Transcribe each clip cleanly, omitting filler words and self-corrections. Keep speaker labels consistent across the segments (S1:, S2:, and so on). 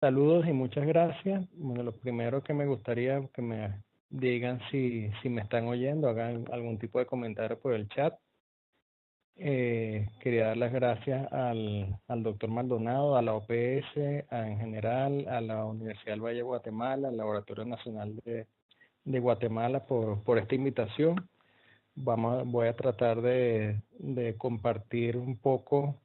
S1: Saludos y muchas gracias. Bueno, lo primero que me gustaría que me digan si me están oyendo, hagan algún tipo de comentario por el chat. Quería dar las gracias al doctor Maldonado, a la OPS, en general, a la Universidad del Valle de Guatemala, al Laboratorio Nacional de Guatemala por esta invitación. Voy a tratar de compartir un poco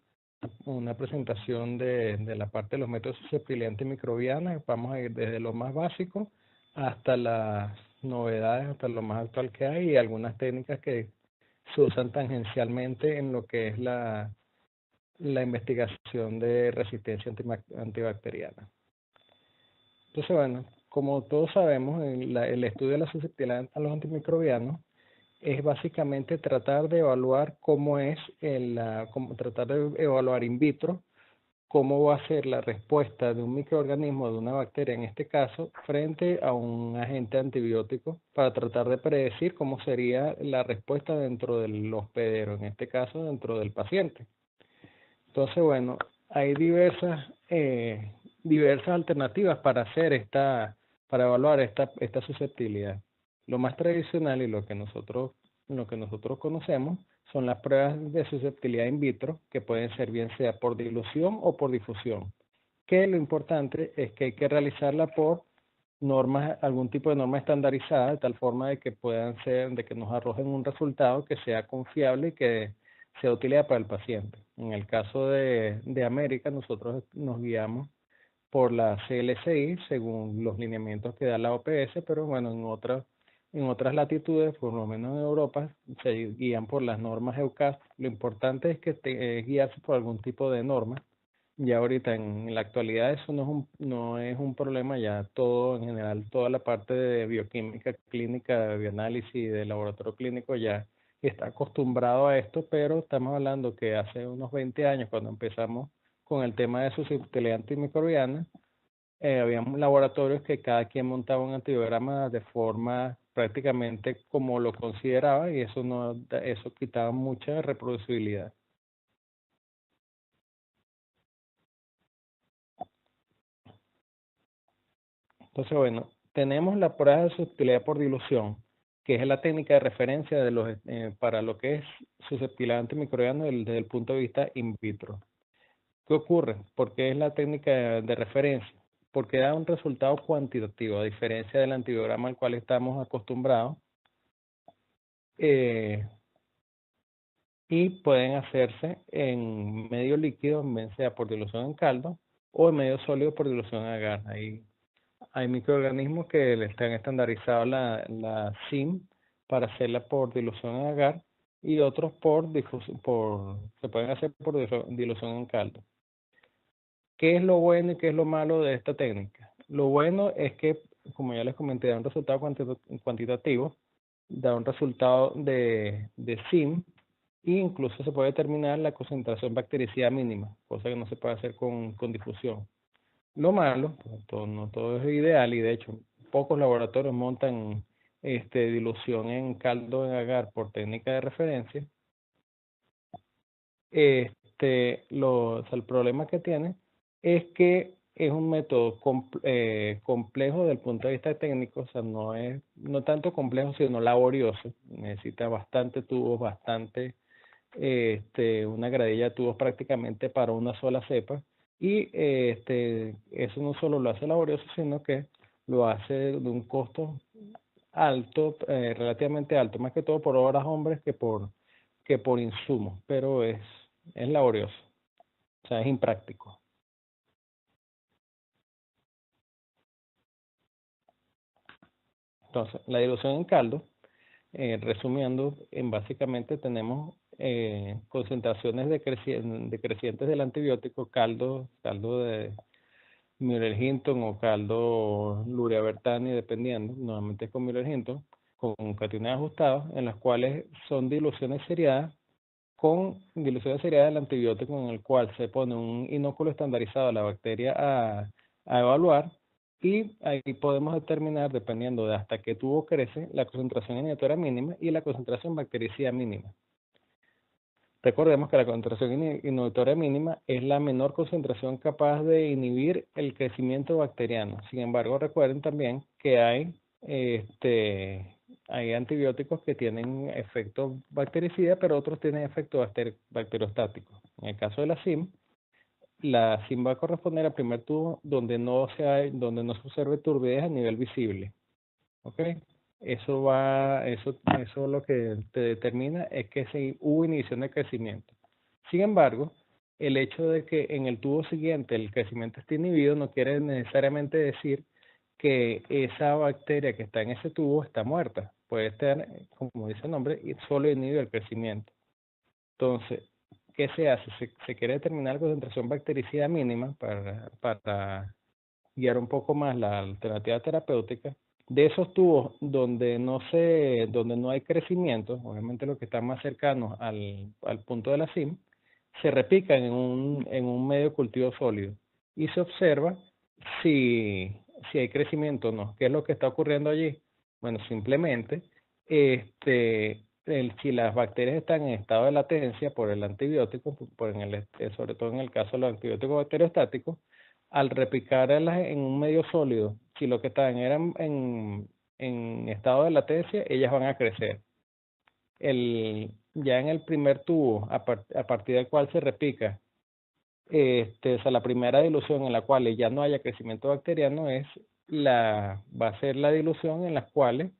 S1: una presentación de la parte de los métodos de susceptibilidad antimicrobiana. Vamos a ir desde lo más básico hasta las novedades, hasta lo más actual que hay y algunas técnicas que se usan tangencialmente en lo que es la investigación de resistencia antibacteriana. Entonces, bueno, como todos sabemos, el estudio de la susceptibilidad a los antimicrobianos es básicamente tratar de evaluar tratar de evaluar in vitro cómo va a ser la respuesta de un microorganismo, de una bacteria en este caso, frente a un agente antibiótico para tratar de predecir cómo sería la respuesta dentro del hospedero, en este caso dentro del paciente. Entonces, bueno, hay diversas alternativas para para evaluar esta susceptibilidad. Lo más tradicional y lo que nosotros conocemos son las pruebas de susceptibilidad in vitro, que pueden ser bien sea por dilución o por difusión. Que lo importante es que hay que realizarla por algún tipo de norma estandarizada, de tal forma de que de que nos arrojen un resultado que sea confiable y que sea de utilidad para el paciente. En el caso de América, nosotros nos guiamos por la CLCI según los lineamientos que da la OPS, pero bueno, en otras latitudes, por lo menos en Europa, se guían por las normas EUCAS. Lo importante es que guiarse por algún tipo de norma. Ya ahorita en la actualidad eso no es un problema, ya todo en general, toda la parte de bioquímica clínica, de bioanálisis, de laboratorio clínico ya está acostumbrado a esto, pero estamos hablando que hace unos 20 años cuando empezamos con el tema de susceptibilidad antimicrobiana, había laboratorios que cada quien montaba un antibiograma de forma prácticamente como lo consideraba y eso quitaba mucha reproducibilidad. Entonces, bueno, tenemos la prueba de susceptibilidad por dilución, que es la técnica de referencia para lo que es susceptibilidad antimicrobiana desde el punto de vista in vitro. ¿Qué ocurre? Porque es la técnica de referencia, porque da un resultado cuantitativo, a diferencia del antibiograma al cual estamos acostumbrados, eh, y pueden hacerse en medio líquido, bien sea por dilución en caldo, o en medio sólido por dilución en agar. Hay microorganismos que le están estandarizados la SIM para hacerla por dilución en agar y otros se pueden hacer por dilución en caldo. ¿Qué es lo bueno y qué es lo malo de esta técnica? Lo bueno es que, como ya les comenté, da un resultado cuantitativo, da un resultado de SIM e incluso se puede determinar la concentración bactericida mínima, cosa que no se puede hacer con difusión. Lo malo, pues, no todo es ideal y de hecho pocos laboratorios montan dilución en caldo en agar por técnica de referencia. O sea, el problema que tiene es que es un método complejo desde el punto de vista técnico, o sea, no tanto complejo, sino laborioso. Necesita bastante tubos, una gradilla de tubos prácticamente para una sola cepa. Y eso no solo lo hace laborioso, sino que lo hace de un costo alto, relativamente alto, más que todo por horas hombres que por insumos, pero es laborioso, o sea, es impráctico. Entonces, la dilución en caldo, resumiendo, básicamente tenemos concentraciones decrecientes del antibiótico, caldo de Müller Hinton o caldo Luria Bertani, dependiendo, normalmente es con Müller Hinton, con cationes ajustados, en las cuales son diluciones seriadas con dilución seriada del antibiótico en el cual se pone un inóculo estandarizado a la bacteria a evaluar y ahí podemos determinar, dependiendo de hasta qué tubo crece, la concentración inhibitora mínima y la concentración bactericida mínima. Recordemos que la concentración inhibitoria mínima es la menor concentración capaz de inhibir el crecimiento bacteriano. Sin embargo, recuerden también que hay antibióticos que tienen efecto bactericida, pero otros tienen efecto bacteriostático. En el caso de la SIM va a corresponder al primer tubo donde no se observe turbidez a nivel visible. ¿Ok? Eso lo que te determina es que hubo inhibición de crecimiento. Sin embargo, el hecho de que en el tubo siguiente el crecimiento esté inhibido no quiere necesariamente decir que esa bacteria que está en ese tubo está muerta. Puede estar, como dice el nombre, solo inhibe el crecimiento. Entonces, ¿qué se hace? Se quiere determinar la concentración bactericida mínima para guiar un poco más la alternativa terapéutica. De esos tubos donde no hay crecimiento, obviamente los que están más cercanos al punto de la SIM, se repican en un medio cultivo sólido y se observa si hay crecimiento o no. ¿Qué es lo que está ocurriendo allí? Bueno, simplemente si las bacterias están en estado de latencia por el antibiótico, sobre todo en el caso de los antibióticos bacteriostáticos, al repicarlas en un medio sólido, si lo que están eran en estado de latencia, ellas van a crecer. Ya en el primer tubo, a partir del cual se repica, o sea, la primera dilución en la cual ya no haya crecimiento bacteriano va a ser la dilución en las cuales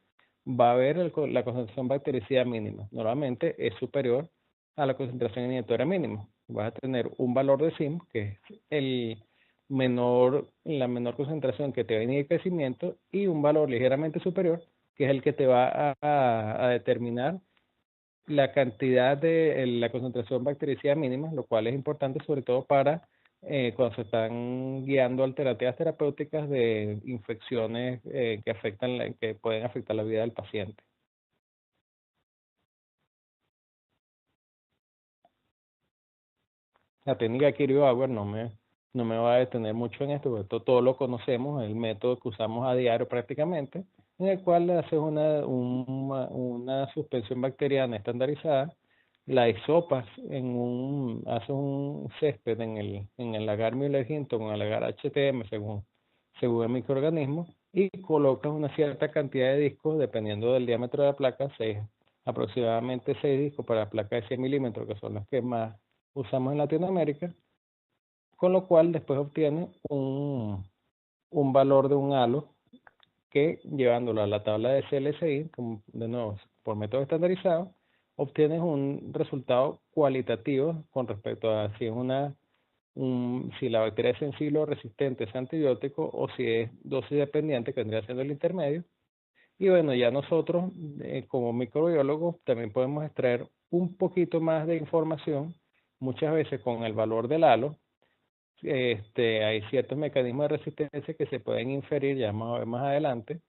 S1: va a haber la concentración bactericida mínima. Normalmente es superior a la concentración inhibitoria mínima. Vas a tener un valor de SIM, que es la menor concentración que te va a inhibir crecimiento, y un valor ligeramente superior, que es el que te va a determinar la cantidad de la concentración bactericida mínima, lo cual es importante sobre todo para cuando se están guiando alternativas terapéuticas de infecciones que pueden afectar la vida del paciente. La técnica Kirby-Bauer no me va a detener mucho en esto, porque todo lo conocemos, el método que usamos a diario prácticamente, en el cual haces una suspensión bacteriana estandarizada, la hisopas haces un césped en el agar Müller-Hinton o en el agar HTM según el microorganismo, y colocas una cierta cantidad de discos, dependiendo del diámetro de la placa, aproximadamente 6 discos para placas de 100 milímetros, que son las que más usamos en Latinoamérica, con lo cual después obtiene un valor de un halo que, llevándolo a la tabla de CLSI, de nuevo por método estandarizado, obtienes un resultado cualitativo con respecto a si la bacteria es sensible o resistente a ese antibiótico, o si es dosis dependiente, que vendría siendo el intermedio. Y bueno, ya nosotros como microbiólogos también podemos extraer un poquito más de información, muchas veces con el valor del halo. Hay ciertos mecanismos de resistencia que se pueden inferir ya más adelante,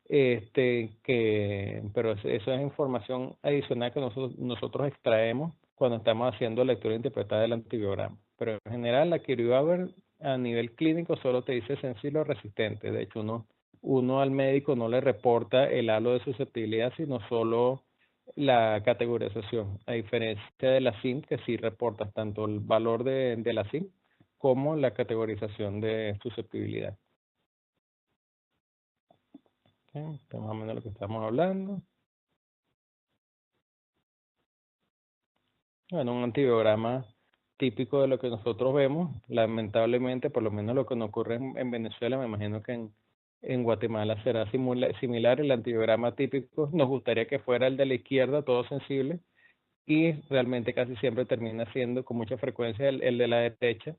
S1: pero eso es información adicional que nosotros extraemos cuando estamos haciendo lectura interpretada del antibiograma. Pero en general la Kirby-Bauer a nivel clínico solo te dice sensible o resistente. De hecho, uno al médico no le reporta el halo de susceptibilidad, sino solo la categorización, a diferencia de la SIM, que sí reportas tanto el valor de la SIM como la categorización de susceptibilidad. Okay, esto es más o menos lo que estamos hablando. Bueno, un antibiograma típico de lo que nosotros vemos, lamentablemente, por lo menos lo que nos ocurre en Venezuela, me imagino que en Guatemala será similar. El antibiograma típico nos gustaría que fuera el de la izquierda, todo sensible, y realmente casi siempre termina siendo con mucha frecuencia el de la derecha,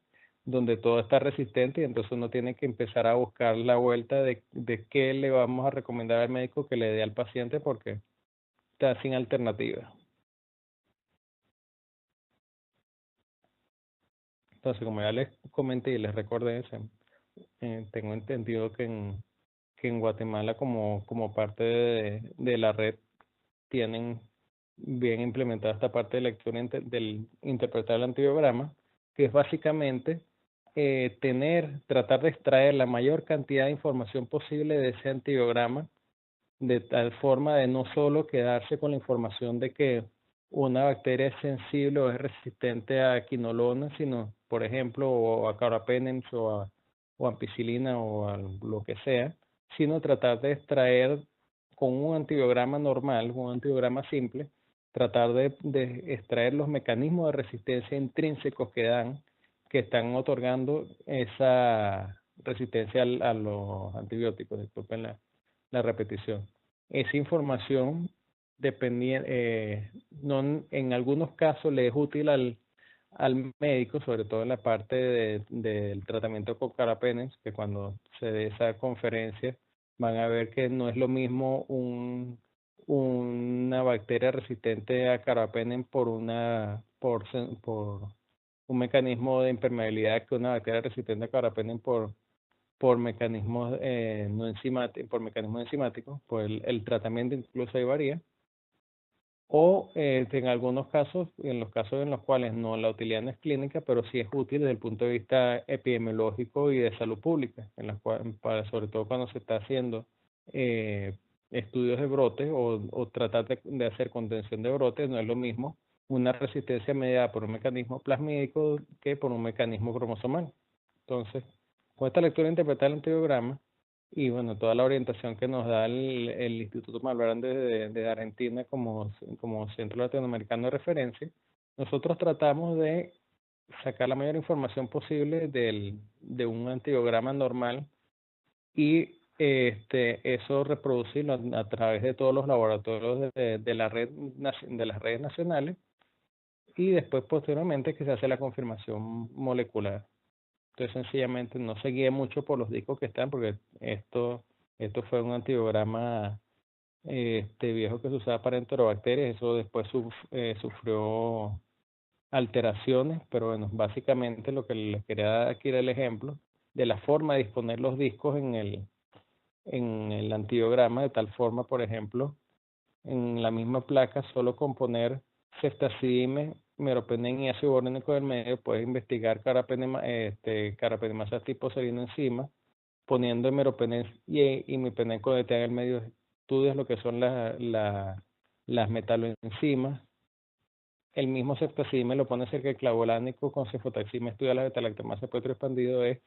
S1: donde todo está resistente, y entonces uno tiene que empezar a buscar la vuelta de qué le vamos a recomendar al médico que le dé al paciente, porque está sin alternativa. Entonces, como ya les comenté y les recordé, tengo entendido que en Guatemala, como parte de la red, tienen bien implementada esta parte de lectura del interpretar el antibiograma, que es básicamente tratar de extraer la mayor cantidad de información posible de ese antibiograma, de tal forma de no solo quedarse con la información de que una bacteria es sensible o es resistente a quinolona, sino, por ejemplo, o a carbapenems o ampicilina o a lo que sea, sino tratar de extraer con un antibiograma normal, un antibiograma simple, tratar de extraer los mecanismos de resistencia intrínsecos que están otorgando esa resistencia a los antibióticos. Disculpen la repetición. Esa información no, en algunos casos le es útil al médico, sobre todo en la parte del tratamiento con carbapenems, que cuando se dé esa conferencia van a ver que no es lo mismo una bacteria resistente a carbapenem por un mecanismo de impermeabilidad que una bacteria resistente a carbapenem por mecanismos no enzimáticos, por mecanismos enzimáticos, pues el tratamiento incluso ahí varía. O en algunos casos, en los casos en los cuales no la utilidad no es clínica, pero sí es útil desde el punto de vista epidemiológico y de salud pública, en las cuales, sobre todo cuando se está haciendo estudios de brotes o tratar de hacer contención de brotes, no es lo mismo una resistencia mediada por un mecanismo plasmídico que por un mecanismo cromosomal. Entonces, con esta lectura interpretar el antibiograma y bueno, toda la orientación que nos da el Instituto Malbrán de Argentina como centro latinoamericano de referencia, nosotros tratamos de sacar la mayor información posible de un antibiograma normal y eso reproducirlo a través de todos los laboratorios de la red de las redes nacionales y después posteriormente que se hace la confirmación molecular. Entonces sencillamente no se guíe mucho por los discos que están, porque esto fue un antibiograma viejo que se usaba para enterobacterias, eso después sufrió alteraciones, pero bueno, básicamente lo que les quería dar aquí era el ejemplo de la forma de disponer los discos en el antibiograma, de tal forma, por ejemplo, en la misma placa, solo con poner ceftazidime, meropenem y ácido borónico del medio, puedes investigar carapenemasas tipo serina encima, poniendo meropenem y imipenem con DTA en el medio, estudias lo que son las metaloenzimas. El mismo ceftazidime lo pone cerca del clavulánico, con cefotaxima estudia la beta-lactamasa puesto expandido, es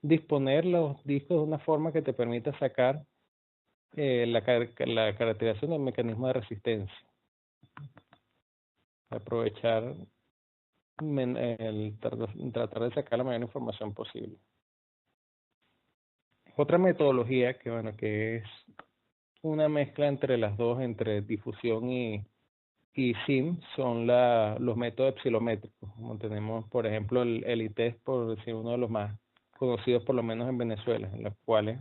S1: disponer los discos de una forma que te permita sacar la caracterización del mecanismo de resistencia. Aprovechar tratar de sacar la mayor información posible. Otra metodología que es una mezcla entre las dos, entre difusión y SIM, son los métodos epsilométricos, como tenemos por ejemplo el ITEST, por decir uno de los más conocidos por lo menos en Venezuela, en los cuales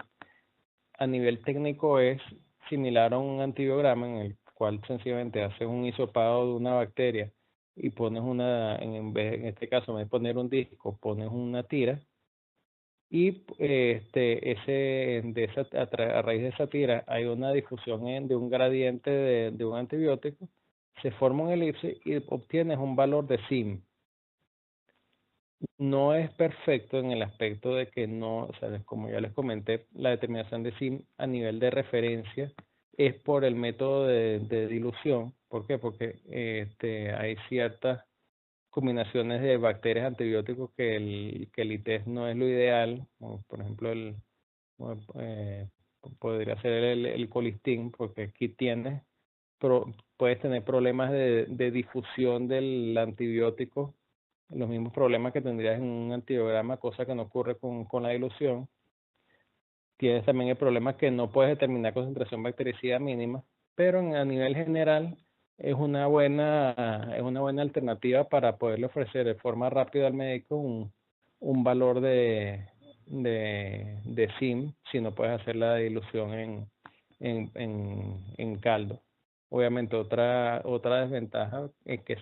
S1: a nivel técnico es similar a un antibiograma en el cual sencillamente haces un hisopado de una bacteria y pones en este caso, en vez de poner un disco, pones una tira y a raíz de esa tira hay una difusión de un gradiente de un antibiótico, se forma un elipse y obtienes un valor de SIM. No es perfecto en el aspecto de que no, o sea, como ya les comenté, la determinación de SIM a nivel de referencia es por el método de dilución. ¿Por qué? Porque hay ciertas combinaciones de bacterias antibióticos que el ITES no es lo ideal, como por ejemplo eh, podría ser el colistin, porque aquí puedes tener problemas de difusión del antibiótico, los mismos problemas que tendrías en un antibiograma, cosa que no ocurre con la dilución. Tienes también el problema que no puedes determinar concentración bactericida mínima, pero a nivel general es una buena alternativa para poderle ofrecer de forma rápida al médico un valor de SIM si no puedes hacer la dilución en caldo. Obviamente otra desventaja es que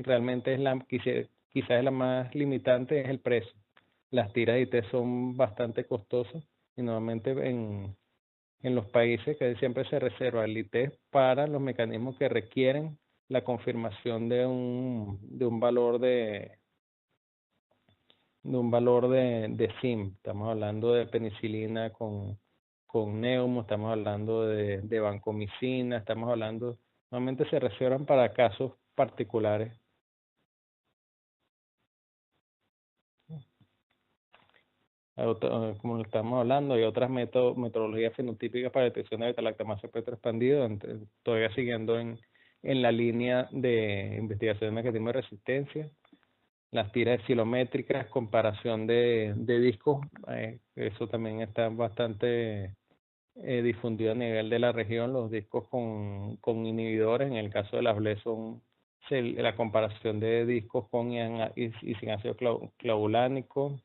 S1: realmente quizás es la más limitante, es el precio. Las tiras IT son bastante costosas y normalmente en los países que siempre se reserva el IT para los mecanismos que requieren la confirmación de un valor de SIM. Estamos hablando de penicilina con neumo, estamos hablando de vancomicina, normalmente se reservan para casos particulares. Como lo estamos hablando, hay otras metodologías fenotípicas para detección de beta-lactamasa espectro expandido, todavía siguiendo en la línea de investigación de mecanismos de resistencia. Las tiras estilométricas, comparación de discos, eso también está bastante difundido a nivel de la región, los discos con inhibidores. En el caso de las BLE son la comparación de discos con y sin ácido clavulánico,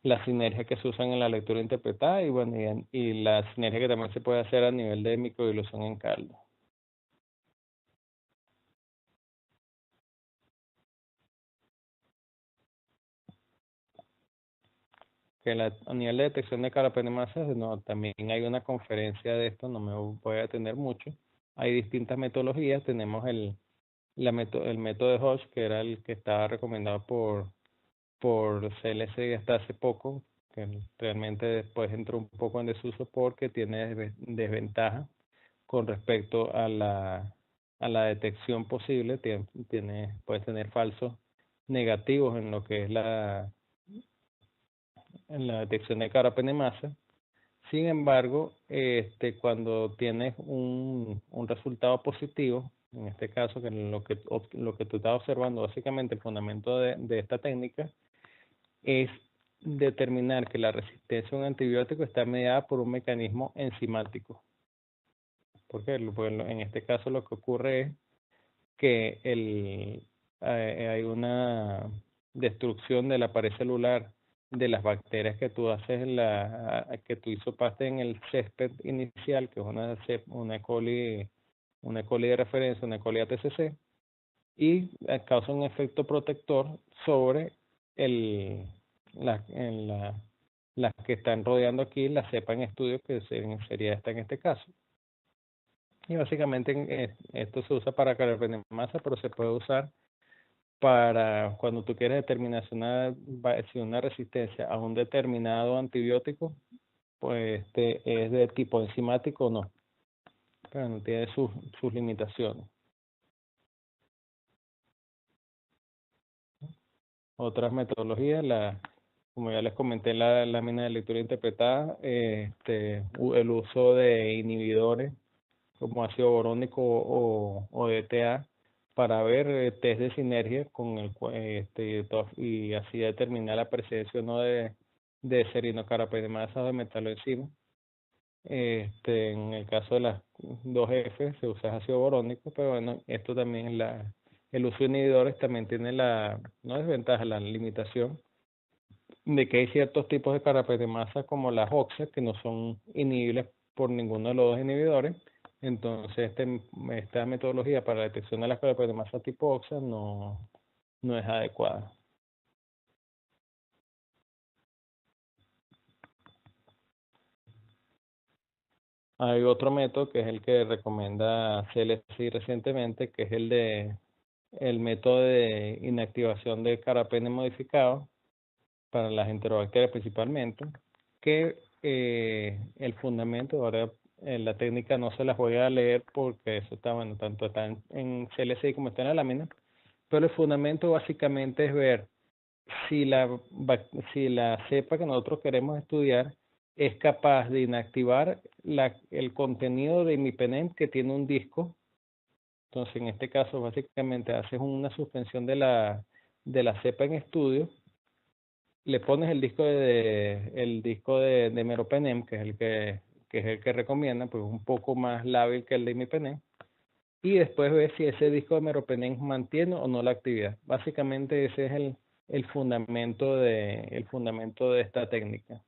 S1: la sinergia que se usan en la lectura interpretada y bueno, y la sinergia que también se puede hacer a nivel de microdilución en caldo. Que a nivel de detección de carapenemasas, no, también hay una conferencia de esto, no me voy a detener mucho. Hay distintas metodologías, tenemos el método de Hodge, que era el que estaba recomendado por CLC hasta hace poco, que realmente después entró un poco en desuso porque tiene desventaja con respecto a la detección posible, puede tener falsos negativos en lo que es en la detección de carapenemasa. Sin embargo, cuando tienes un resultado positivo, en este caso, que lo que tú estás observando, básicamente el fundamento de esta técnica es determinar que la resistencia a un antibiótico está mediada por un mecanismo enzimático. Porque en este caso lo que ocurre es que hay una destrucción de la pared celular de las bacterias que tú haces que tú hisopaste en el césped inicial, que es una E. coli de referencia, una E. coli ATCC, y causa un efecto protector sobre las que están rodeando aquí la cepa en estudio, que sería esta en este caso. Y básicamente esto se usa para carapenemasa, pero se puede usar para cuando tú quieres determinar si una resistencia a un determinado antibiótico, pues es de tipo enzimático o no. Pero no tiene sus limitaciones. Otras metodologías, como ya les comenté, la lámina de lectura interpretada, el uso de inhibidores como ácido borónico o DTA para ver test de sinergia con y así determinar la presencia o no de serinocarapenimasas o de metaloenzimas. En el caso de las 2F se usa ácido borónico, pero bueno, esto también el uso de inhibidores también tiene no desventaja, la limitación de que hay ciertos tipos de carapenemasa como las OXA que no son inhibibles por ninguno de los dos inhibidores. Entonces esta metodología para la detección de las carapenemasas tipo OXA no es adecuada. Hay otro método que es el que recomienda CLSI recientemente, que es el método de inactivación de carapene modificado para las enterobacterias principalmente, que el fundamento, ahora la técnica no se las voy a leer porque eso está, bueno, tanto está en CLSI como está en la lámina, pero el fundamento básicamente es ver si la cepa que nosotros queremos estudiar es capaz de inactivar el contenido de imipenem que tiene un disco. Entonces, en este caso, básicamente haces una suspensión de la cepa en estudio, le pones el disco de meropenem, que es el que recomienda, pues un poco más lábil que el de imipenem, y después ves si ese disco de meropenem mantiene o no la actividad. Básicamente ese es el fundamento de esta técnica.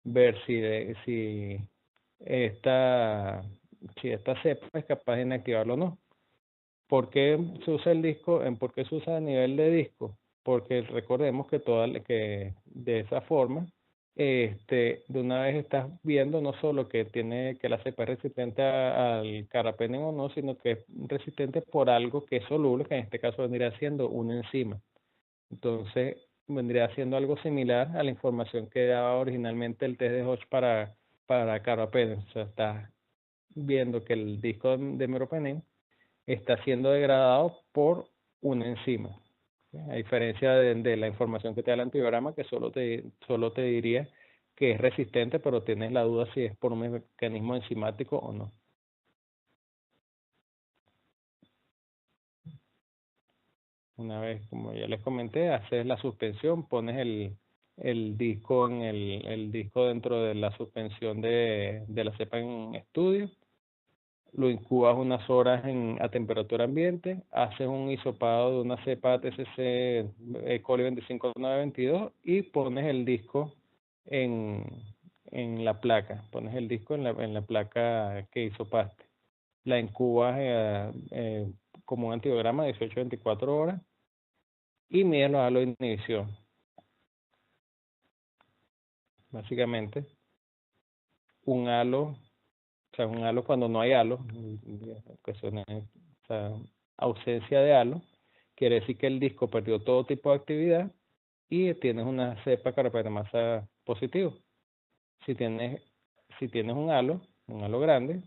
S1: Ver si esta cepa es capaz de inactivarlo o no. ¿Por qué se usa el disco? ¿Por qué se usa a nivel de disco? Porque recordemos que de esa forma, de una vez estás viendo no solo que la cepa es resistente al carbapenem o no, sino que es resistente por algo que es soluble, que en este caso vendría siendo una enzima. Entonces, vendría siendo algo similar a la información que daba originalmente el test de Hodge para carbapenem. O sea, estás viendo que el disco de meropenem está siendo degradado por una enzima. A diferencia de la información que te da el antibiograma, que solo te diría que es resistente, pero tienes la duda si es por un mecanismo enzimático o no. Una vez, como ya les comenté, haces la suspensión, pones el disco el disco dentro de la suspensión de la cepa en estudio, lo incubas unas horas a temperatura ambiente, haces un hisopado de una cepa TCC coli 25922 y pones el disco en, en la placa, pones el disco en la placa que hisopaste. La incubas como un antibiograma 18-24 horas y mides los halos de inhibición. Básicamente, un halo, o sea, un halo cuando no hay halo, o sea, ausencia de halo, quiere decir que el disco perdió todo tipo de actividad y tienes una cepa carpetamasa positivo. Si tienes, si tienes un halo grande,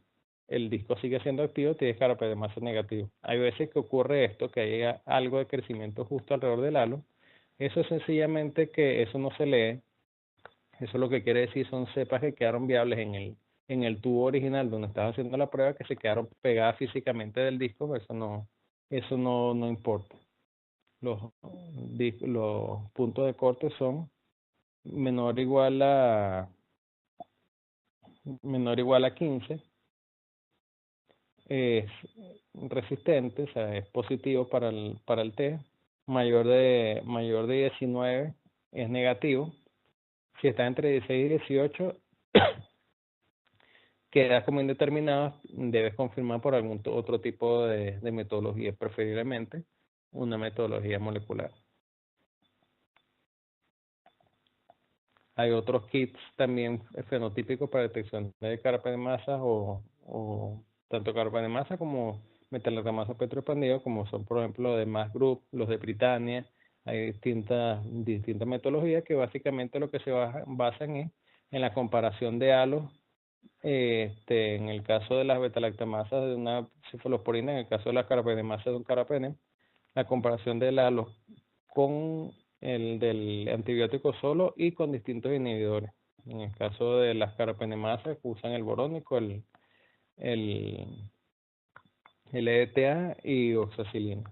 S1: el disco sigue siendo activo, tienes carpetamasa negativo. Hay veces que ocurre esto, que hay algo de crecimiento justo alrededor del halo. Eso es sencillamente que eso no se lee. Eso lo que quiere decir son cepas que quedaron viables en el tubo original donde estás haciendo la prueba, que se quedaron pegadas físicamente del disco, pero eso no importa. Los puntos de corte son menor o igual a menor o igual a 15, es resistente, o sea, es positivo para el test, mayor de 19 es negativo, si está entre 16 y 18 queda como indeterminado, debes confirmar por algún otro tipo de metodología, preferiblemente una metodología molecular. Hay otros kits también fenotípicos para detección de carpa de masa o tanto carpa de masa como metalocramasa petroexpandido, como son por ejemplo los de Mass Group, los de Britannia. Hay distintas metodologías que básicamente lo que se basan es en la comparación de halos. En el caso de las betalactamasas de una cefalosporina, en el caso de la carbapenemasa de un carbapenem, la comparación del halo con el del antibiótico solo y con distintos inhibidores. En el caso de las carbapenemasas usan el borónico, el, el EDTA y oxacilina.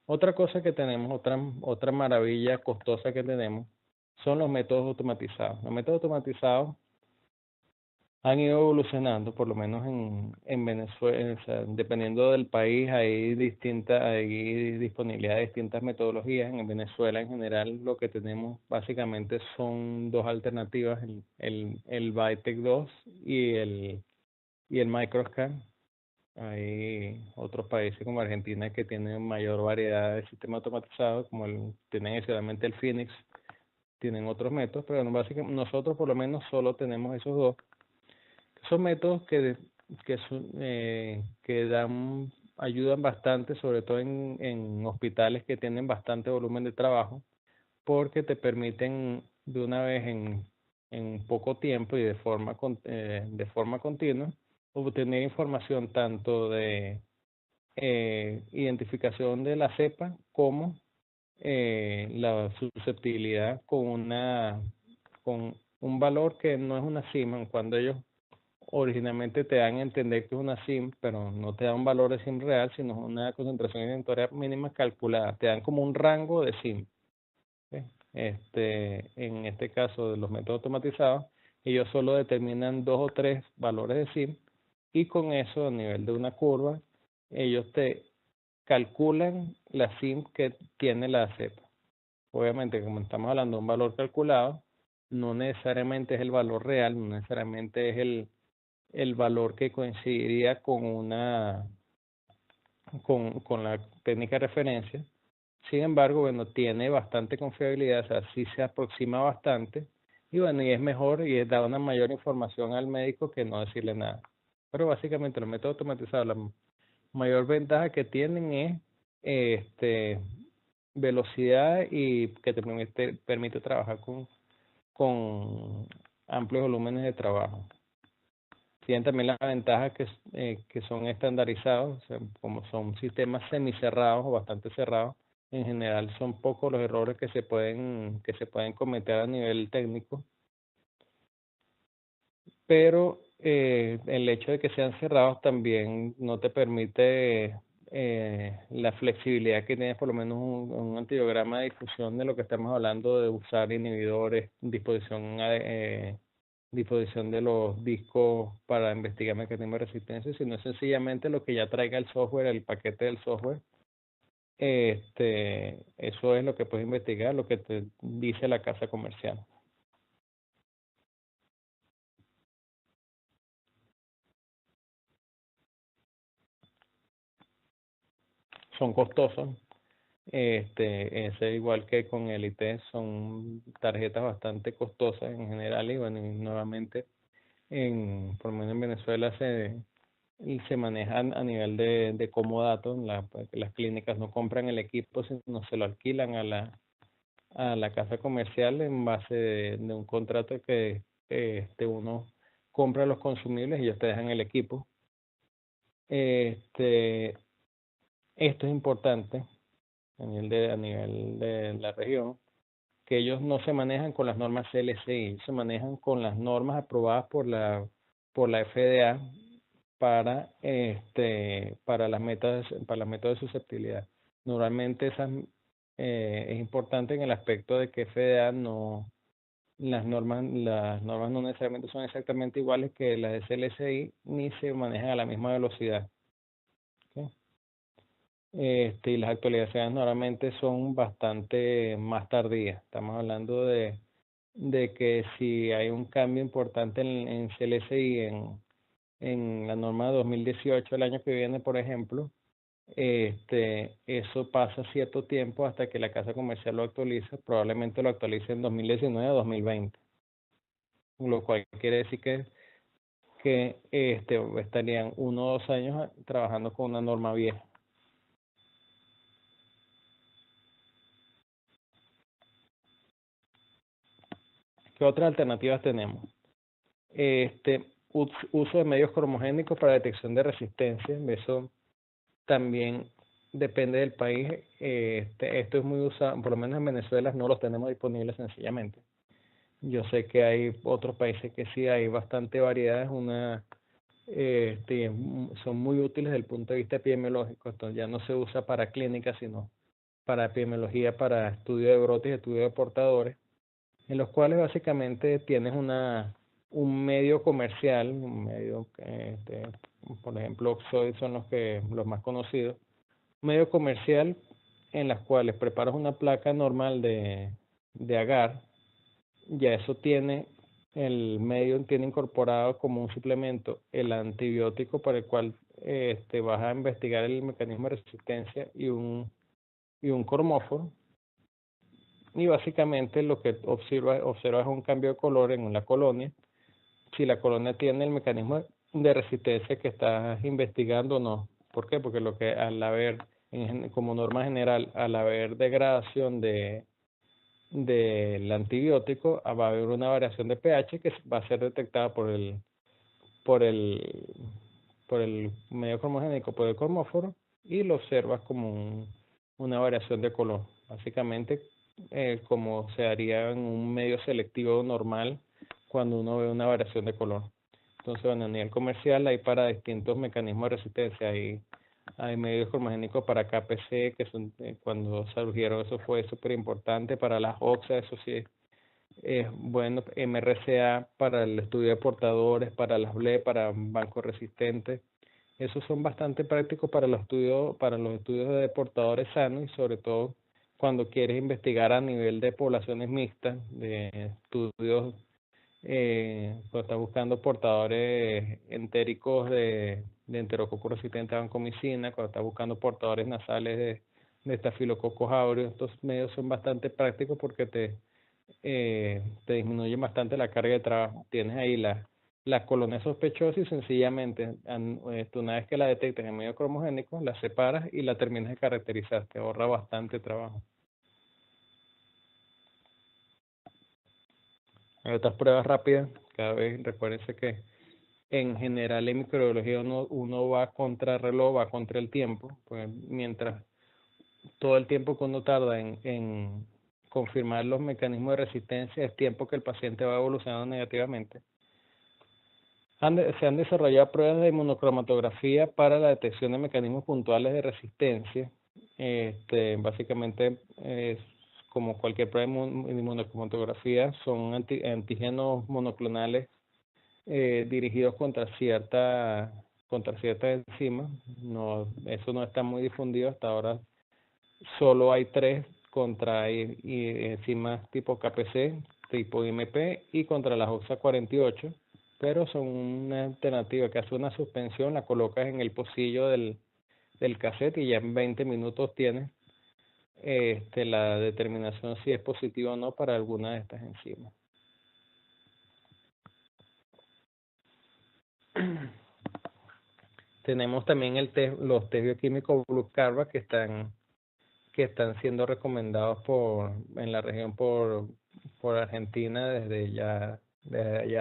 S1: Otra cosa que tenemos, otra maravilla costosa que tenemos, son los métodos automatizados. Los métodos automatizados han ido evolucionando, por lo menos en Venezuela, o sea, dependiendo del país, hay disponibilidad de distintas metodologías. En Venezuela, en general, lo que tenemos básicamente son dos alternativas, el Vitec 2 y el Microscan. Hay otros países como Argentina que tienen mayor variedad de sistemas automatizados, tienen especialmente el Phoenix, tienen otros métodos, pero básicamente nosotros por lo menos solo tenemos esos dos. Son métodos que ayudan bastante, sobre todo en hospitales que tienen bastante volumen de trabajo, porque te permiten de una vez en poco tiempo y de forma continua obtener información tanto de identificación de la cepa como la susceptibilidad con un valor que no es una cima. Cuando ellos originalmente te dan a entender que es una SIM, pero no te dan un valor de SIM real, sino una concentración inhibitoria mínima calculada. Te dan como un rango de SIM. ¿Sí? En este caso de los métodos automatizados, ellos solo determinan 2 o 3 valores de SIM y con eso, a nivel de una curva, ellos te calculan la SIM que tiene la cepa. Obviamente, como estamos hablando de un valor calculado, no necesariamente es el valor real, no necesariamente es el valor que coincidiría con la técnica de referencia. Sin embargo, bueno, tiene bastante confiabilidad, o sea, sí se aproxima bastante y bueno, y es mejor y da una mayor información al médico que no decirle nada. Pero básicamente los métodos automatizados, la mayor ventaja que tienen es velocidad y que te permite trabajar con amplios volúmenes de trabajo. Tienen también la ventaja que son estandarizados, o sea, como son sistemas semicerrados o bastante cerrados, en general son pocos los errores que se pueden cometer a nivel técnico, pero el hecho de que sean cerrados también no te permite la flexibilidad que tienes por lo menos un antidiagrama de difusión de lo que estamos hablando de usar inhibidores, disposición de los discos para investigar mecanismos de resistencia, sino sencillamente lo que ya traiga el software, el paquete del software. Eso es lo que puedes investigar, lo que te dice la casa comercial. Son costosos. Ese igual que con Elite, son tarjetas bastante costosas en general y bueno, y nuevamente por lo menos en Venezuela se manejan a nivel de comodato. Las clínicas no compran el equipo, sino se lo alquilan a la casa comercial en base de un contrato que uno compra los consumibles y ellos te dejan el equipo. Esto es importante a nivel de la región, que ellos no se manejan con las normas CLCI, se manejan con las normas aprobadas por la FDA para las metas de susceptibilidad. Normalmente es importante en el aspecto de que FDA no, las normas no necesariamente son exactamente iguales que las de CLCI ni se manejan a la misma velocidad. ¿Okay? Y las actualizaciones normalmente son bastante más tardías. Estamos hablando de que si hay un cambio importante en CLCI en la norma 2018, el año que viene, por ejemplo, eso pasa cierto tiempo hasta que la casa comercial lo actualice, probablemente lo actualice en 2019 o 2020, lo cual quiere decir que estarían 1 o 2 años trabajando con una norma vieja. ¿Qué otras alternativas tenemos? Uso de medios cromogénicos para detección de resistencia. Eso también depende del país. Esto es muy usado, por lo menos en Venezuela no los tenemos disponibles sencillamente. Yo sé que hay otros países que sí hay bastante variedades. Son muy útiles desde el punto de vista epidemiológico. Esto ya no se usa para clínicas, sino para epidemiología, para estudio de brotes y estudio de portadores, en los cuales básicamente tienes un medio comercial, un medio por ejemplo, Oxoid son los más conocidos, un medio comercial en las cuales preparas una placa normal de agar, ya eso el medio tiene incorporado como un suplemento el antibiótico para el cual vas a investigar el mecanismo de resistencia y un cromóforo, y básicamente lo que observas es un cambio de color en la colonia, si la colonia tiene el mecanismo de resistencia que estás investigando o no. ¿Por qué? Porque al haber, como norma general, al haber degradación del antibiótico, va a haber una variación de pH que va a ser detectada por el, por el medio cromogénico, por el cromóforo, y lo observas como una variación de color. Básicamente, como se haría en un medio selectivo normal cuando uno ve una variación de color. Entonces, bueno, a nivel comercial hay para distintos mecanismos de resistencia. Hay medios cromogénicos para KPC, que son cuando surgieron, eso fue súper importante. Para las OXA, eso sí es bueno. MRCA para el estudio de portadores, para las BLE, para bancos resistentes. Esos son bastante prácticos para los estudios de portadores sanos, y sobre todo cuando quieres investigar a nivel de poblaciones mixtas, de estudios, cuando estás buscando portadores entéricos de enterococo resistente a vancomicina, cuando estás buscando portadores nasales de estafilococcus aureus. Estos medios son bastante prácticos porque te disminuyen bastante la carga de trabajo. Tienes ahí la colonia sospechosa y sencillamente, una vez que la detectas en medio cromogénico, la separas y la terminas de caracterizar. Te ahorra bastante trabajo. Hay otras pruebas rápidas. Cada vez recuérdense que En general, en microbiología uno va contra el reloj, va contra el tiempo, pues mientras todo el tiempo que uno tarda en confirmar los mecanismos de resistencia es tiempo que el paciente va evolucionando negativamente. Se han desarrollado pruebas de inmunocromatografía para la detección de mecanismos puntuales de resistencia. Básicamente, como cualquier prueba de inmunocromatografía, son antígenos monoclonales dirigidos contra cierta enzima. No, eso no está muy difundido hasta ahora. Solo hay 3 contra enzimas tipo KPC, tipo IMP y contra la OXA48, pero son una alternativa que hace una suspensión, la colocas en el pocillo del cassette y ya en 20 minutos tienes la determinación si es positivo o no para alguna de estas enzimas. Tenemos también los test bioquímicos Blucarva que están siendo recomendados en la región por Argentina desde ya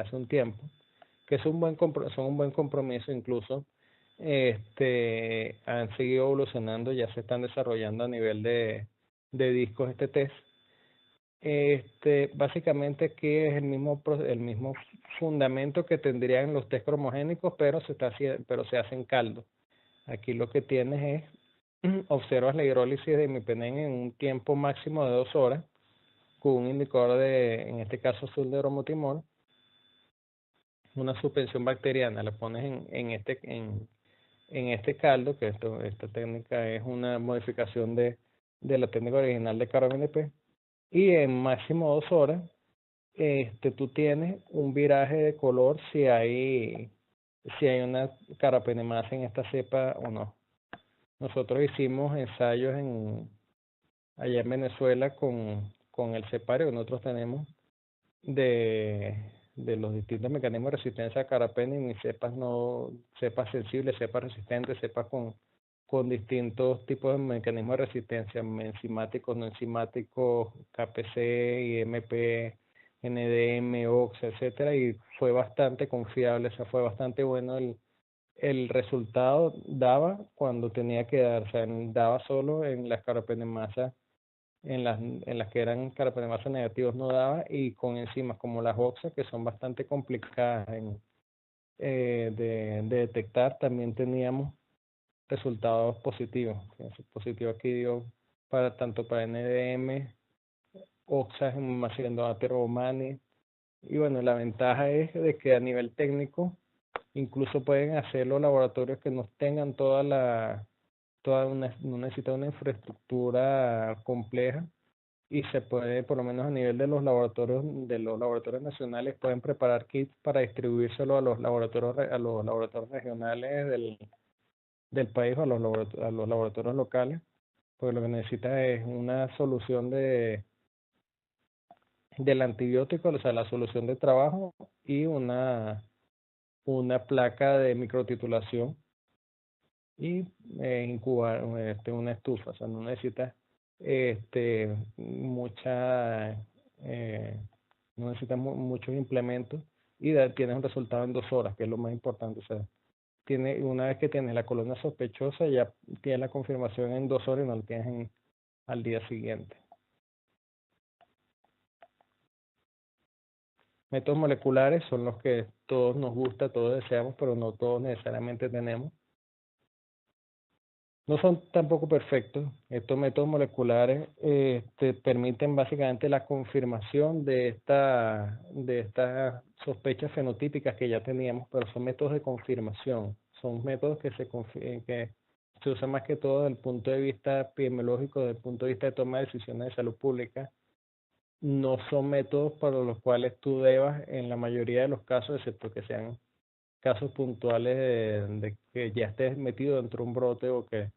S1: hace un tiempo, que son un buen compromiso. Incluso han seguido evolucionando, ya se están desarrollando a nivel de discos este test. Básicamente aquí es el mismo fundamento que tendrían los test cromogénicos, pero se hace en caldo. Aquí lo que tienes es observas la hidrólisis de imipenem en un tiempo máximo de 2 horas con un indicador en este caso azul de bromotimol, una suspensión bacteriana, la pones en este caldo, que esta técnica es una modificación de la técnica original de CarbNP, y en máximo 2 horas tú tienes un viraje de color si hay una carapenemasa en esta cepa o no. Nosotros hicimos ensayos allá en Venezuela con el cepario que nosotros tenemos de los distintos mecanismos de resistencia a carapene y cepas sensibles, cepas resistentes, cepas con distintos tipos de mecanismos de resistencia, enzimáticos, no enzimáticos, KPC, IMP, NDM, OXA, etcétera, y fue bastante confiable, o sea, fue bastante bueno el resultado daba cuando tenía que dar, o sea, daba solo en las carapenemasas, en las que eran carapenemasas negativos no daba, y con enzimas como las OXA, que son bastante complicadas de detectar, también teníamos resultados positivos. Positivo aquí dio tanto para NDM, OXA, haciendo ateromani, y bueno, la ventaja es de que a nivel técnico incluso pueden hacer los laboratorios que no tengan no necesitan una infraestructura compleja, y se puede, por lo menos a nivel de los laboratorios nacionales, pueden preparar kits para distribuírselo a los laboratorios regionales del país, o a los laboratorios locales, porque lo que necesita es una solución del antibiótico, o sea, la solución de trabajo, y una placa de microtitulación, y incubar una estufa. O sea, no necesitas mucha no necesitas muchos implementos, y tienes un resultado en 2 horas, que es lo más importante. O sea, una vez que tienes la colonia sospechosa, ya tienes la confirmación en 2 horas y no la tienes al día siguiente. Métodos moleculares son los que todos nos gusta, todos deseamos, pero no todos necesariamente tenemos. No son tampoco perfectos. Estos métodos moleculares te permiten básicamente la confirmación de estas sospechas fenotípicas que ya teníamos, pero son métodos de confirmación. Son métodos que se usan más que todo desde el punto de vista epidemiológico, desde el punto de vista de toma de decisiones de salud pública. No son métodos para los cuales tú debas, en la mayoría de los casos, excepto que sean casos puntuales de que ya estés metido dentro de un brote, o que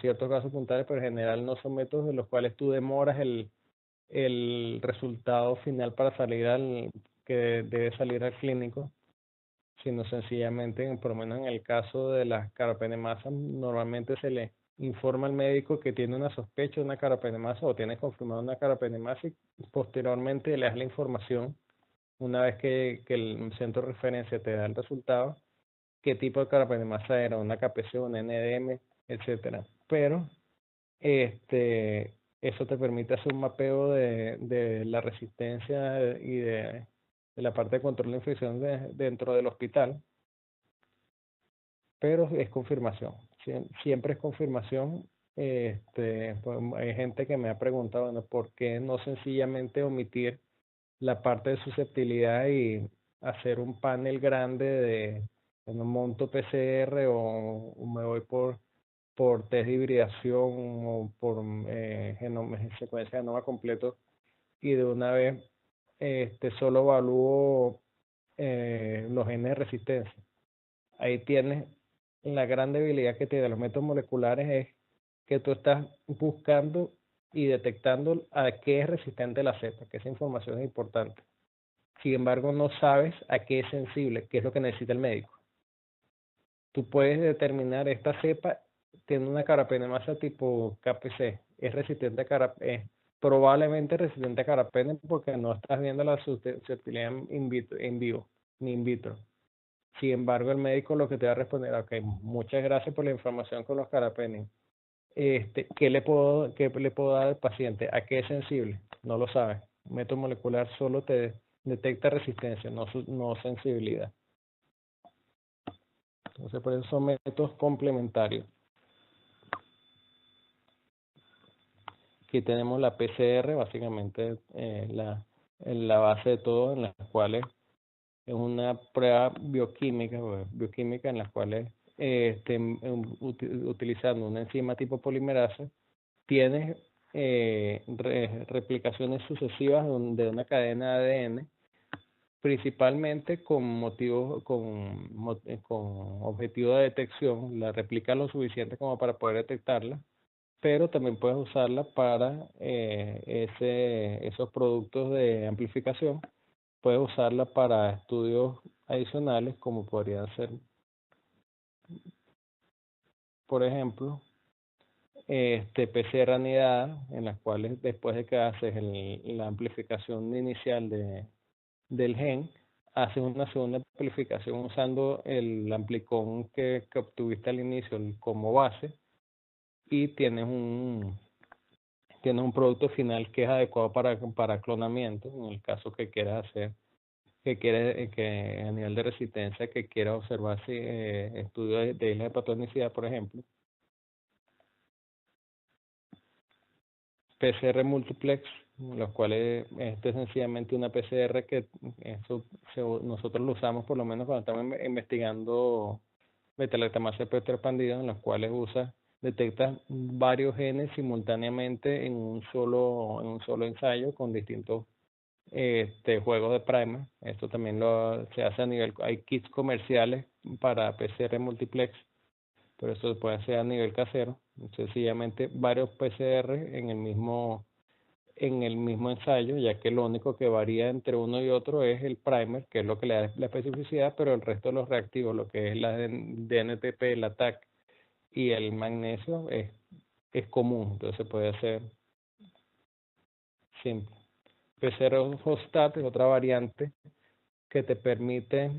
S1: ciertos casos puntuales, pero en general no son métodos de los cuales tú demoras el resultado final para que debe salir al clínico, sino sencillamente, por lo menos en el caso de las carapenemasas, normalmente se le informa al médico que tiene una sospecha de una carapenemasa o tiene confirmado una carapenemasa, y posteriormente le das la información una vez que el centro de referencia te da el resultado, qué tipo de carapena de masa era, una KPC, una NDM, etcétera. Pero eso te permite hacer un mapeo de la resistencia y de la parte de control de infección dentro del hospital, pero es confirmación, siempre es confirmación. Pues, hay gente que me ha preguntado, bueno, ¿por qué no sencillamente omitir la parte de susceptibilidad y hacer un panel grande de un monto PCR o me voy por test de hibridación o por secuencia de genoma completo y de una vez solo evalúo los genes de resistencia? Ahí tienes la gran debilidad que tiene los métodos moleculares, es que tú estás buscando y detectando a qué es resistente la cepa, que esa información es importante. Sin embargo, no sabes a qué es sensible, qué es lo que necesita el médico. Tú puedes determinar esta cepa tiene una carapena masa tipo KPC, es resistente a carapena, probablemente resistente a carapena porque no estás viendo la susceptibilidad en vivo, ni in vitro. Sin embargo, el médico lo que te va a responder, ok, muchas gracias por la información con los carapenes. ¿Qué le puedo dar al paciente? ¿A qué es sensible? No lo sabe. Un método molecular solo te detecta resistencia, no sensibilidad. Entonces, por eso son métodos complementarios. Aquí tenemos la PCR, básicamente la base de todo, en las cuales es una prueba bioquímica en las cuales utilizando una enzima tipo polimerasa, tienes replicaciones sucesivas de una cadena de ADN, principalmente con objetivo de detección. La replica lo suficiente como para poder detectarla, pero también puedes usarla para esos productos de amplificación. Puedes usarla para estudios adicionales, como podrían ser, por ejemplo, PCR anidada, en las cuales después de que haces la amplificación inicial del gen, haces una segunda amplificación usando el amplicón que obtuviste al inicio como base y tienes un producto final que es adecuado para clonamiento, en el caso que quieras hacer, que a nivel de resistencia, que quieras observar si, estudios de islas de patogenicidad, por ejemplo. PCR multiplex, los cuales esto es sencillamente una PCR que nosotros lo usamos por lo menos cuando estamos investigando beta-lactamasa expandido, en los cuales detecta varios genes simultáneamente en un solo ensayo con distintos juegos de primer. Esto también se hace a nivel, hay kits comerciales para PCR multiplex, pero eso se puede hacer a nivel casero, sencillamente varios PCR en el mismo ensayo, ya que lo único que varía entre uno y otro es el primer, que es lo que le da la especificidad, pero el resto de los reactivos, lo que es la DNTP, la TAC y el magnesio, es común, entonces se puede hacer simple. PCR Hostat es otra variante que te permite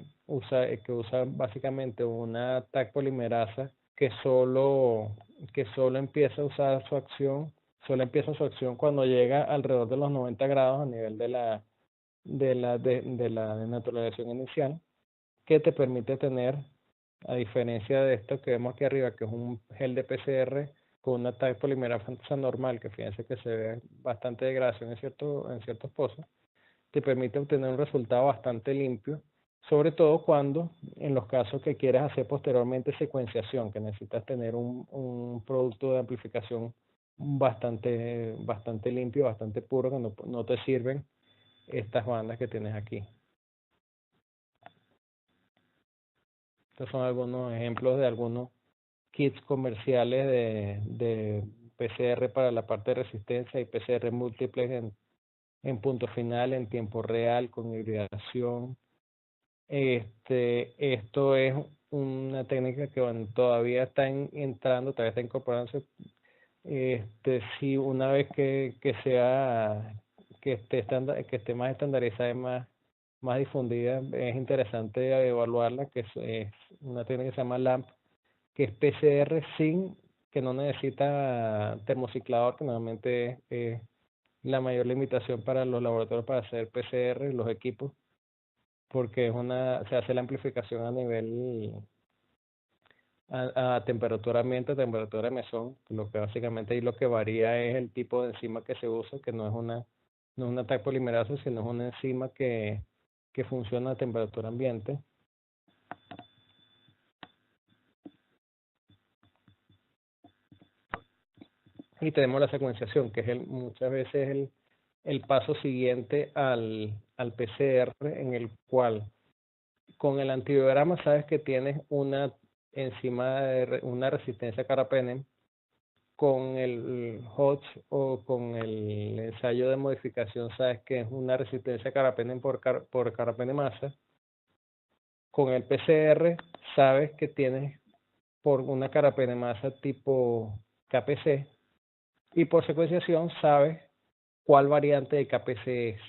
S1: que usa básicamente una TAC polimerasa que solo empieza a usar su acción, solo empieza su acción cuando llega alrededor de los 90 grados a nivel de la denaturalización inicial, que te permite tener, a diferencia de esto que vemos aquí arriba, que es un gel de PCR con una TAC polimerasa normal, que fíjense que se ve bastante degradación en ciertos pozos, te permite obtener un resultado bastante limpio, sobre todo cuando en los casos que quieras hacer posteriormente secuenciación, que necesitas tener un producto de amplificación bastante limpio, bastante puro, que no te sirven estas bandas que tienes aquí. Estos son algunos ejemplos de algunos kits comerciales de PCR para la parte de resistencia y PCR múltiples en punto final, en tiempo real, con hibridación. Esto es una técnica que todavía está entrando, todavía está incorporándose. Si una vez que esté más estandarizada y más difundida, es interesante evaluarla, que es una técnica que se llama LAMP, que es PCR sin, que no necesita termociclador, que normalmente es la mayor limitación para los laboratorios para hacer PCR, los equipos, porque se hace la amplificación a nivel, a temperatura ambiente, a temperatura de mesón, lo que básicamente ahí lo que varía es el tipo de enzima que se usa, que no es una Taq polimerasa, sino es una enzima que funciona a temperatura ambiente. Y tenemos la secuenciación, que es muchas veces el paso siguiente al PCR, en el cual con el antibiograma sabes que tienes una enzima, una resistencia a carbapenem. Con el Hodge o con el ensayo de modificación sabes que es una resistencia a carbapenem por carbapenemasa. Con el PCR sabes que tienes por una carbapenemasa tipo KPC, y por secuenciación sabes cuál variante de KPC es.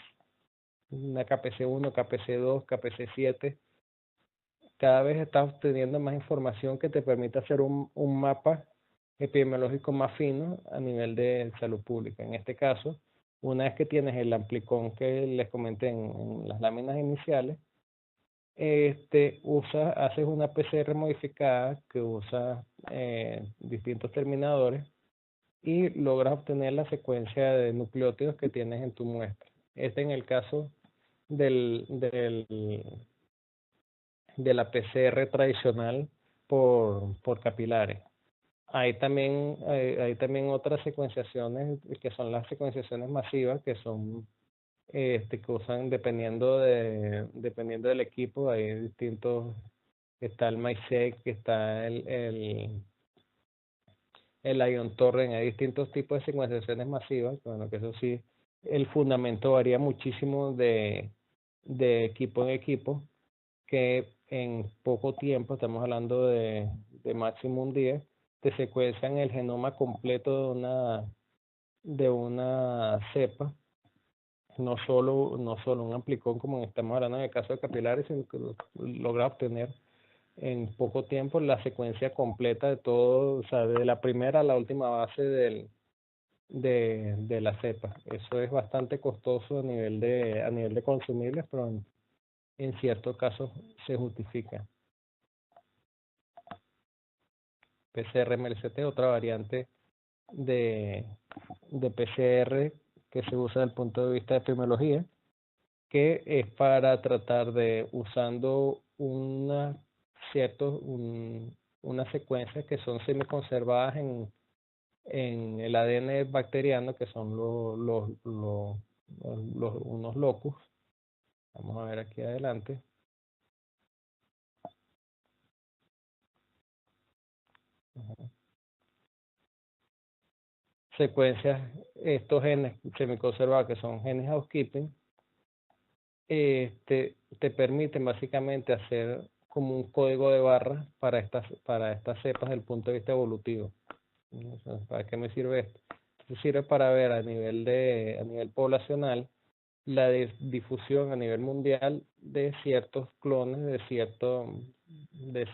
S1: Una KPC1, KPC2, KPC7. Cada vez estás obteniendo más información que te permite hacer un mapa epidemiológico más fino a nivel de salud pública. En este caso, una vez que tienes el amplicón que les comenté en las láminas iniciales, haces una PCR modificada que usa distintos terminadores y logras obtener la secuencia de nucleótidos que tienes en tu muestra. En el caso de la PCR tradicional por capilares. Hay también otras secuenciaciones que son las secuenciaciones masivas, que son que usan dependiendo del equipo. Hay distintos, está el MySeq, está el Ion Torrent. Hay distintos tipos de secuenciaciones masivas. Bueno, que eso sí, el fundamento varía muchísimo de equipo en equipo, que en poco tiempo, estamos hablando de máximo un día, te secuencian el genoma completo de una cepa, no solo un amplicón como estamos hablando en el caso de capilares, sino que logra obtener en poco tiempo la secuencia completa de todo, o sea, de la primera a la última base de la cepa. Eso es bastante costoso a nivel de consumibles, pero en ciertos casos se justifica. PCR-MLCT, otra variante de PCR que se usa desde el punto de vista de epidemiología, que es para tratar de, usando unas secuencias que son semiconservadas en el ADN bacteriano, que son unos locus. Vamos a ver aquí adelante. Secuencias, estos genes semiconservados, que son genes housekeeping, te permiten básicamente hacer como un código de barras para estas cepas desde el punto de vista evolutivo. ¿Para qué me sirve esto? Esto sirve para ver a nivel poblacional la difusión a nivel mundial de ciertos clones, de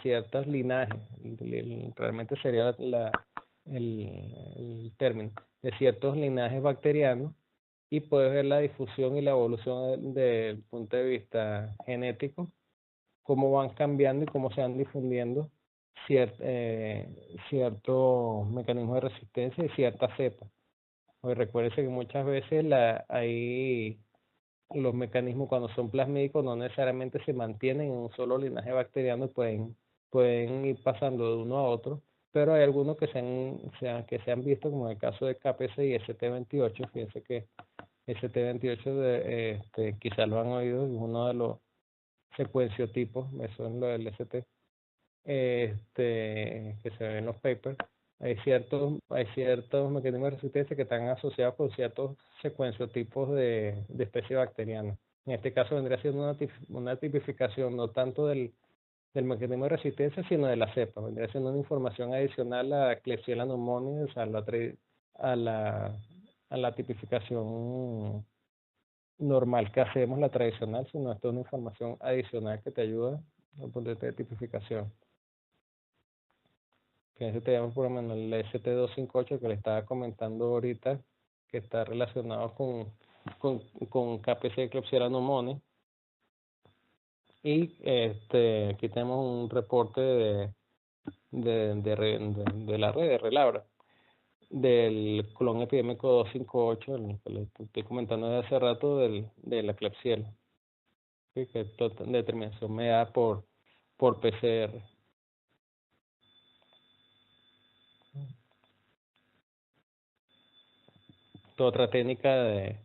S1: ciertas linajes. Realmente sería el término, de ciertos linajes bacterianos, y puedes ver la difusión y la evolución desde el punto de vista genético, cómo van cambiando y cómo se van difundiendo ciertos mecanismos de resistencia y ciertas cepas. Pues recuérdese que muchas veces hay los mecanismos, cuando son plasmídicos, no necesariamente se mantienen en un solo linaje bacteriano, pueden ir pasando de uno a otro, pero hay algunos que se han visto, como en el caso de KPC y ST28. Fíjense que ST28 quizás lo han oído, es uno de los secuenciotipos, eso es lo del ST, que se ve en los papers. Hay ciertos mecanismos de resistencia que están asociados con ciertos secuenciotipos de especie bacteriana. En este caso vendría siendo una tipificación no tanto del mecanismo de resistencia, sino de la cepa. Vendría siendo una información adicional a Klebsiella pneumoniae, o sea, a la tipificación normal que hacemos, la tradicional, sino esto es una información adicional que te ayuda desde el punto de vista de tipificación. Que ese te llama por lo menos el ST258 que le estaba comentando ahorita, que está relacionado con KPC Klebsiella pneumoniae. Y aquí tenemos un reporte de la red de Relabra, del clon epidémico 258, el que le estoy comentando desde hace rato, de la Klebsiella, ¿sí? Que es determinación mediada por PCR. Otra técnica de,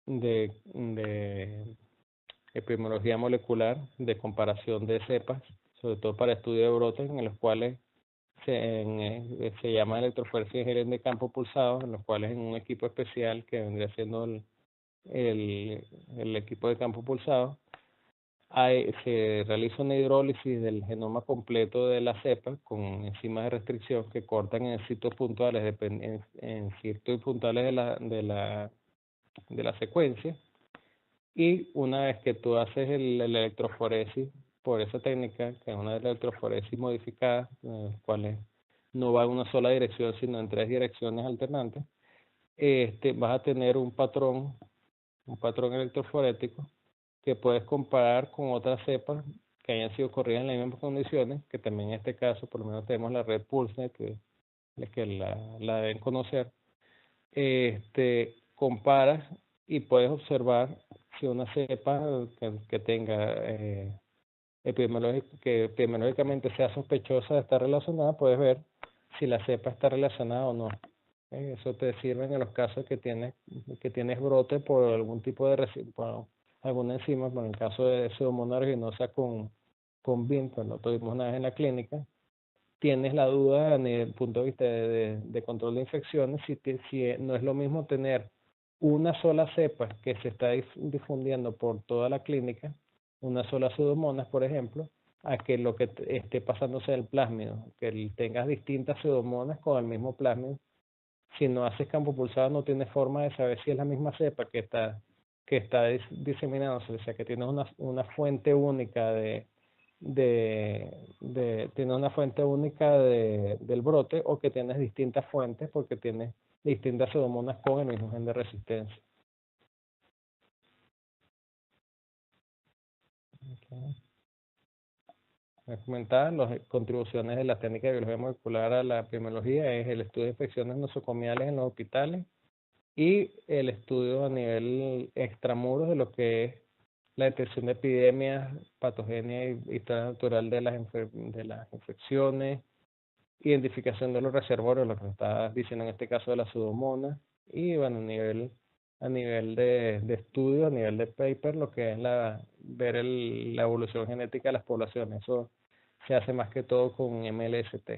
S1: de epidemiología molecular, de comparación de cepas, sobre todo para estudios de brotes, en los cuales se llama electroforesis de campo pulsado, en los cuales en un equipo especial que vendría siendo el equipo de campo pulsado, se realiza una hidrólisis del genoma completo de la cepa con enzimas de restricción que cortan en sitios puntuales, en sitios puntuales de la secuencia. Y una vez que tú haces la electroforesis por esa técnica, que es una electroforesis modificada, en las cuales no va en una sola dirección, sino en 3 direcciones alternantes, vas a tener un patrón electroforético que puedes comparar con otras cepas que hayan sido corridas en las mismas condiciones, que también en este caso, por lo menos tenemos la red PulseNet, que la deben conocer. Comparas y puedes observar si una cepa que tenga que epidemiológicamente sea sospechosa de estar relacionada, puedes ver si la cepa está relacionada o no. Eso te sirve en los casos que tienes brote por algún tipo de por alguna enzima, por el caso de Pseudomonas aeruginosa con BIM, pues lo tuvimos una vez en la clínica. Tienes la duda en el punto de vista de control de infecciones, si no es lo mismo tener una sola cepa que se está difundiendo por toda la clínica, una sola Pseudomonas, por ejemplo, a que lo que esté pasando sea el plásmido, que tengas distintas Pseudomonas con el mismo plásmido. Si no haces campo pulsado, no tienes forma de saber si es la misma cepa que está diseminándose, o sea que tienes una fuente única tienes una fuente única del brote, o que tienes distintas fuentes porque tienes distintas pseudomonas con el mismo gen de resistencia. Okay. Me comentaba, las contribuciones de la técnica de biología molecular a la epidemiología es el estudio de infecciones nosocomiales en los hospitales y el estudio a nivel extramuros de lo que es la detección de epidemias, patogenia y historia natural de las infecciones, identificación de los reservorios, lo que estabas diciendo en este caso de la Pseudomonas, y bueno, a nivel de estudio, a nivel de paper, lo que es ver la evolución genética de las poblaciones. Eso se hace más que todo con MLST.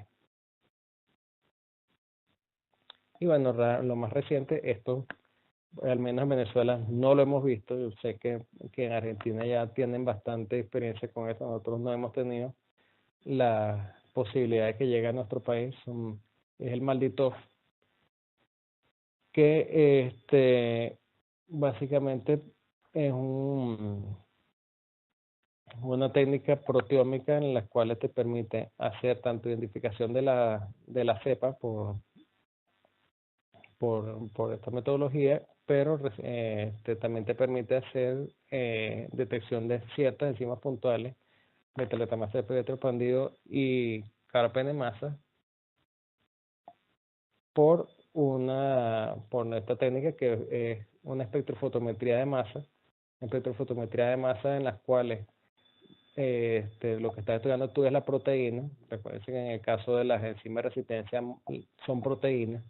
S1: Y bueno, lo más reciente, esto al menos en Venezuela no lo hemos visto. Yo sé que en Argentina ya tienen bastante experiencia con esto, nosotros no hemos tenido la posibilidad de que llegue a nuestro país. Es el maldito que básicamente es una técnica proteómica en la cual te permite hacer tanto identificación de la cepa por esta metodología, pero también te permite hacer detección de ciertas enzimas puntuales, metaletamasa de expandido y carpentemasa, por esta técnica que es una espectrofotometría de masa, en las cuales lo que estás estudiando tú es la proteína. Recuerden que en el caso de las enzimas de resistencia son proteínas.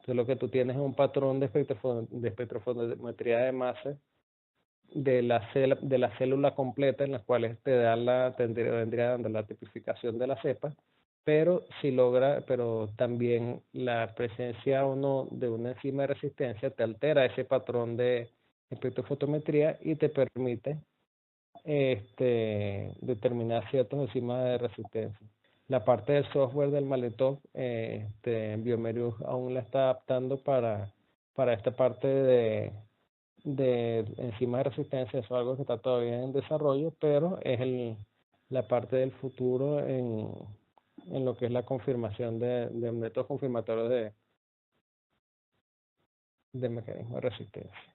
S1: Entonces lo que tú tienes es un patrón de espectrofotometría de masa de la célula completa, en las cuales vendría dando la tipificación de la cepa, pero pero también la presencia o no de una enzima de resistencia te altera ese patrón de espectrofotometría y te permite determinar ciertos enzimas de resistencia. La parte del software del Maletop, Biomerius aún la está adaptando para esta parte de enzimas de resistencia. Eso es algo que está todavía en desarrollo, pero es la parte del futuro en lo que es la confirmación de métodos confirmatorios de mecanismos de resistencia.